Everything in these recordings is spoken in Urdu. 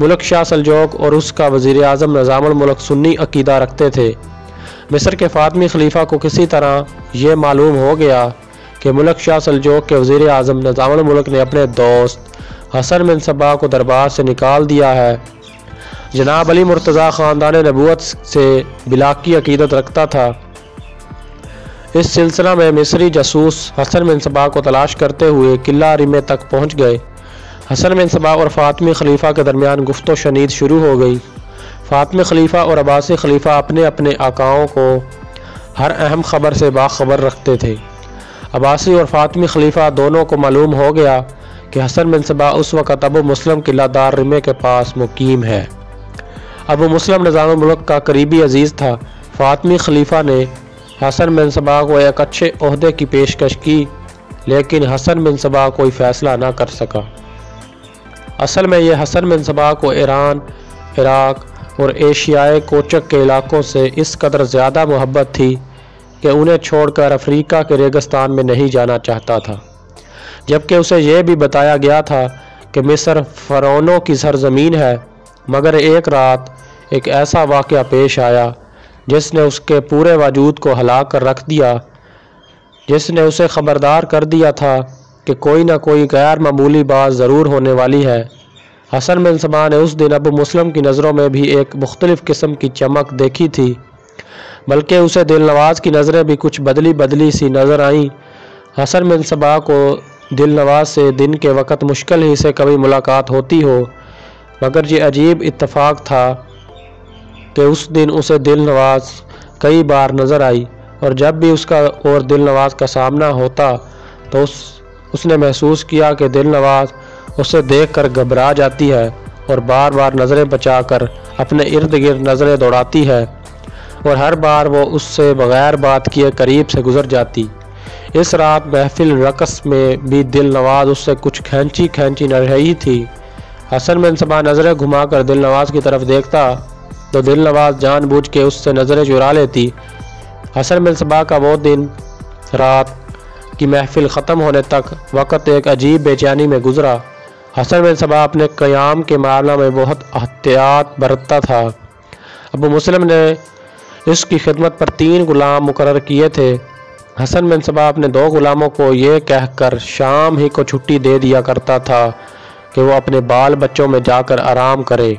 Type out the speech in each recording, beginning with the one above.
ملک شاہ سلجوق اور اس کا وزیر اعظم نظام الملک سنی عقیدہ رکھتے تھے۔ مصر کے فاطمی خلیفہ کو کسی طرح یہ معلوم ہو گیا کہ ملک شاہ سلجوق کے وزیر اعظم نظام الملک نے اپنے دوست حسن بن صباح کو دربار سے نکال دیا ہے۔ جناب علی مرتضیٰ خاندان نبوت سے بلاکی عقیدت رکھتا تھا۔ اس سلسلہ میں مصری جاسوس حسن بن صباح کو تلاش کرتے ہوئے قلعہ رمہ تک پہنچ گئے۔ حسن بن صباح اور فاطمی خلیفہ کے درمیان گفت و شنید شروع ہو گئی۔ فاطمی خلیفہ اور عباسی خلیفہ اپنے اپنے آقاؤں کو ہر اہم خبر سے باخبر رکھتے تھے۔ عباسی اور فاطمی خلیفہ دونوں کو معلوم ہو گیا کہ حسن بن صباح اس وقت ابو مسلم قلعہ دار رمہ کے پاس مقیم ہے۔ ابو مسلم نظام الملک کا قریبی عزیز تھا۔ فاطمی خلیفہ نے حسن بن صباح کو ایک اچھے عہدے کی پیشکش کی، لیکن حسن بن صباح کوئی فیصلہ نہ کر سکا۔ اصل میں یہ حسن بن صباح کو ایران، عراق اور ایشیائے کوچک کے علاقوں سے اس قدر زیادہ محبت تھی کہ انہیں چھوڑ کر افریقہ کے ریگستان میں نہیں جانا چاہتا تھا، جبکہ اسے یہ بھی بتایا گیا تھا کہ مصر فرعونوں کی سرزمین ہے۔ مگر ایک رات ایک ایسا واقعہ پیش آیا جس نے اس کے پورے وجود کو ہلا کر رکھ دیا، جس نے اسے خبردار کر دیا تھا کہ کوئی نہ کوئی غیر معمولی بات ضرور ہونے والی ہے۔ حسن بن صباح نے اس دن ابو مسلم کی نظروں میں بھی ایک مختلف قسم کی چمک دیکھی تھی، بلکہ اسے دل نواز کی نظریں بھی کچھ بدلی بدلی سی نظر آئیں۔ حسن بن صباح کو دل نواز سے دن کے وقت مشکل ہی سے کبھی ملاقات ہوتی ہو، مگر یہ عجیب اتفاق تھا کہ اس دن اسے دل نواز کئی بار نظر آئی، اور جب بھی اس کا اور دل نواز کا سامنا ہوتا تو اس نے محسوس کیا کہ دل نواز اسے دیکھ کر گھبرا جاتی ہے اور بار بار نظریں بچا کر اپنے ارد گرد نظریں دوڑاتی ہے، اور ہر بار وہ اس سے بغیر بات کیے قریب سے گزر جاتی۔ اس رات محفل رقص میں بھی دل نواز اس سے کچھ کھینچی نہ رہی تھی۔ حسن بن صباح نظریں گھما کر دل نواز کی طرف دیکھتا تو دل نواز جان بوجھ کے اس سے نظریں چرا لیتی۔ حسن بن صباح کا وہ دن رات کی محفل ختم ہونے تک وقت ایک عجیب بے چینی میں گزرا۔ حسن بن صباح اپنے قیام کے معاملہ میں بہت احتیاط برتتا تھا۔ ابو مسلم نے اس کی خدمت پر 3 غلام مقرر کیے تھے۔ حسن بن صباح اپنے 2 غلاموں کو یہ کہہ کر شام ہی کو چھٹی دے دیا کرتا تھا کہ وہ اپنے بال بچوں میں جا کر آرام کرے۔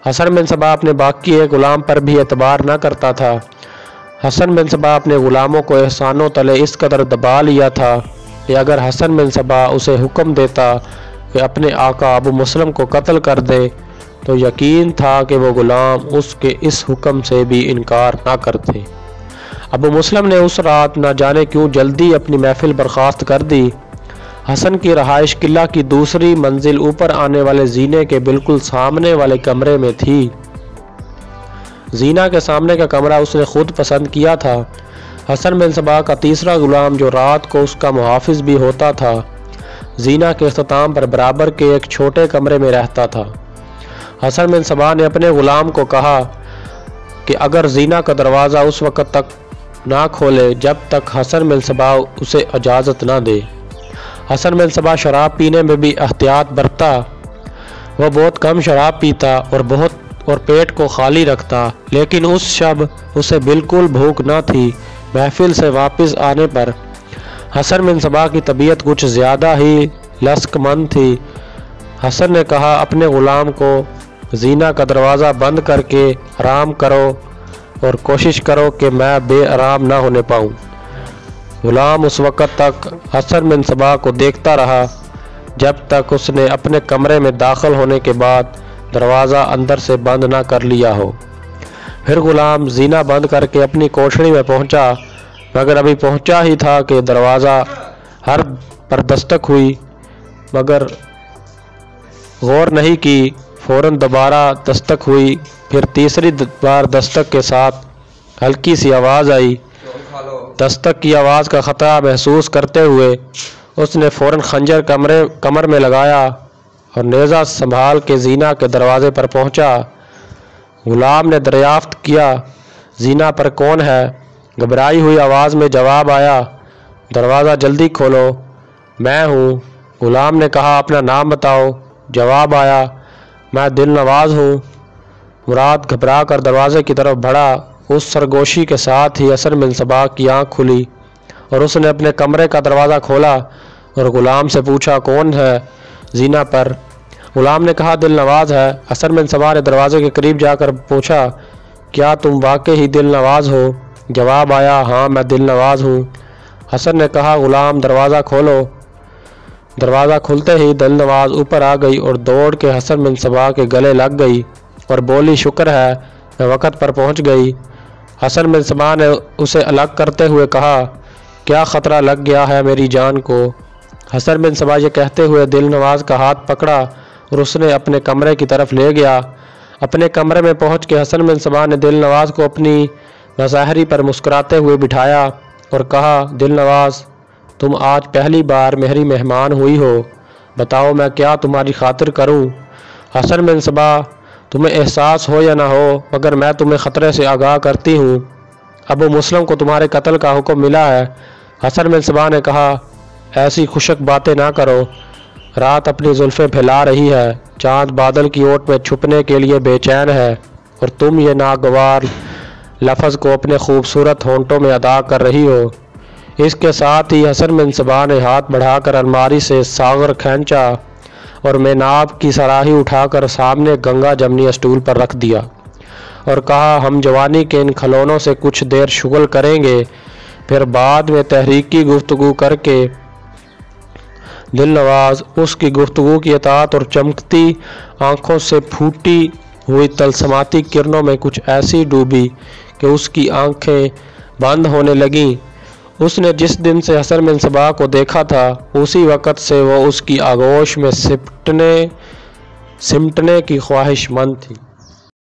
حسن بن صباح اپنے باقی 1 غلام پر بھی اعتبار نہ کرتا تھا۔ حسن بن صباح اپنے غلاموں کو احسانوں تلے اس قدر دبا لیا تھا کہ اگر حسن بن صباح اسے حکم دیتا کہ اپنے آقا ابو مسلم کو قتل کر دے تو یقین تھا کہ وہ غلام اس کے اس حکم سے بھی انکار نہ کرتے۔ ابو مسلم نے اس رات نہ جانے کیوں جلدی اپنی محفل برخاست کر دی۔ حسن کی رہائش قلعہ کی دوسری منزل اوپر آنے والے زینے کے بالکل سامنے والے کمرے میں تھی۔ زینہ کے سامنے کا کمرہ اس نے خود پسند کیا تھا۔ حسن بن صباح کا تیسرا غلام جو رات کو اس کا محافظ بھی ہوتا تھا، زینہ کے اختتام پر برابر کے ایک چھوٹے کمرے میں رہتا تھا۔ حسن بن صباح نے اپنے غلام کو کہا کہ اگر زینہ کا دروازہ اس وقت تک نہ کھولے جب تک حسن بن صباح اسے اجازت نہ دے۔ حسن بن صباح شراب پینے میں بھی احتیاط برتتا۔ وہ بہت کم شراب پیتا اور پیٹ کو خالی رکھتا، لیکن اس شب اسے بالکل بھوک نہ تھی۔ محفل سے واپس آنے پر حسن بن صباح کی طبیعت کچھ زیادہ ہی لسک مند تھی۔ حسن نے کہا اپنے غلام کو زینہ کا دروازہ بند کر کے آرام کرو اور کوشش کرو کہ میں بے آرام نہ ہونے پاؤں۔ غلام اس وقت تک حسن بن صباح کو دیکھتا رہا جب تک اس نے اپنے کمرے میں داخل ہونے کے بعد دروازہ اندر سے بند نہ کر لیا ہو۔ پھر غلام زینہ بند کر کے اپنی کوٹھڑی میں پہنچا، مگر ابھی پہنچا ہی تھا کہ دروازہ ہر پر دستک ہوئی، مگر غور نہیں کی۔ فوراً دوبارہ دستک ہوئی، پھر تیسری بار دستک کے ساتھ ہلکی سی آواز آئی۔ دستک کی آواز کا خطرہ محسوس کرتے ہوئے اس نے فوراً خنجر کمر میں لگایا اور نیزہ سنبھال کے زینہ کے دروازے پر پہنچا۔ غلام نے دریافت کیا زینہ پر کون ہے؟ گھبرائی ہوئی آواز میں جواب آیا، دروازہ جلدی کھولو، میں ہوں۔ غلام نے کہا اپنا نام بتاؤ۔ جواب آیا، میں دل نواز ہوں۔ مراد گھبرا کر دروازے کی طرف بڑھا۔ اس سرگوشی کے ساتھ ہی حسن بن صباح کی آنکھ کھلی اور اس نے اپنے کمرے کا دروازہ کھولا اور غلام سے پوچھا، کون ہے زینہ پر؟ غلام نے کہا، دل نواز ہے۔ حسن بن صباح نے دروازے کے قریب جا کر پوچھا، کیا تم واقعی دل نواز ہو؟ جواب آیا، ہاں میں دل نواز ہوں۔ حسن نے کہا، غلام دروازہ کھولو۔ دروازہ کھلتے ہی دل نواز اوپر آ گئی اور دوڑ کے حسن بن صباح کے گلے لگ گئی اور بولی، شکر ہے میں وقت پر پہنچ گئی۔ حسن بن صباح نے اسے الگ کرتے ہوئے کہا، کیا خطرہ لگ گیا ہے میری جان کو؟ حسن بن صباح یہ کہتے ہوئے دل نواز کا ہاتھ پکڑا اور اس نے اپنے کمرے کی طرف لے گیا۔ اپنے کمرے میں پہنچ کے حسن بن صباح نے دل نواز کو اپنی مظاہری پر مسکراتے ہوئے بٹھایا اور کہا، دل نواز تم آج پہلی بار میری مہمان ہوئی ہو، بتاؤ میں کیا تمہاری خاطر کروں؟ حسن بن صباح، تمہیں احساس ہو یا نہ ہو مگر میں تمہیں خطرے سے آگاہ کرتی ہوں، ابو مسلم کو تمہارے قتل کا حکم ملا ہے۔ حسن بن صباح نے کہا، ایسی خشک باتیں نہ کرو، رات اپنی زلفیں پھیلا رہی ہے، چاند بادل کی اوٹ میں چھپنے کے لیے بے چین ہے اور تم یہ ناگوار لفظ کو اپنے خوبصورت ہونٹوں میں ادا کر رہی ہو۔ اس کے ساتھ ہی حسن بن صباح نے ہاتھ بڑھا کر الماری سے ساغر کھینچا اور میناب کی صراحی اٹھا کر سامنے گنگا جمنی اسٹول پر رکھ دیا اور کہا، ہم جوانی کے ان کھلونوں سے کچھ دیر شغل کریں گے، پھر بعد میں تحریکی گفتگو کر کے۔ دل نواز اس کی گفتگو کی اطاعت اور چمکتی آنکھوں سے پھوٹی ہوئی طلسماتی کرنوں میں کچھ ایسی ڈوبی کہ اس کی آنکھیں بند ہونے لگیں۔ اس نے جس دن سے حسن بن صباح کو دیکھا تھا اسی وقت سے وہ اس کی آغوش میں سمٹنے کی خواہش مند تھی۔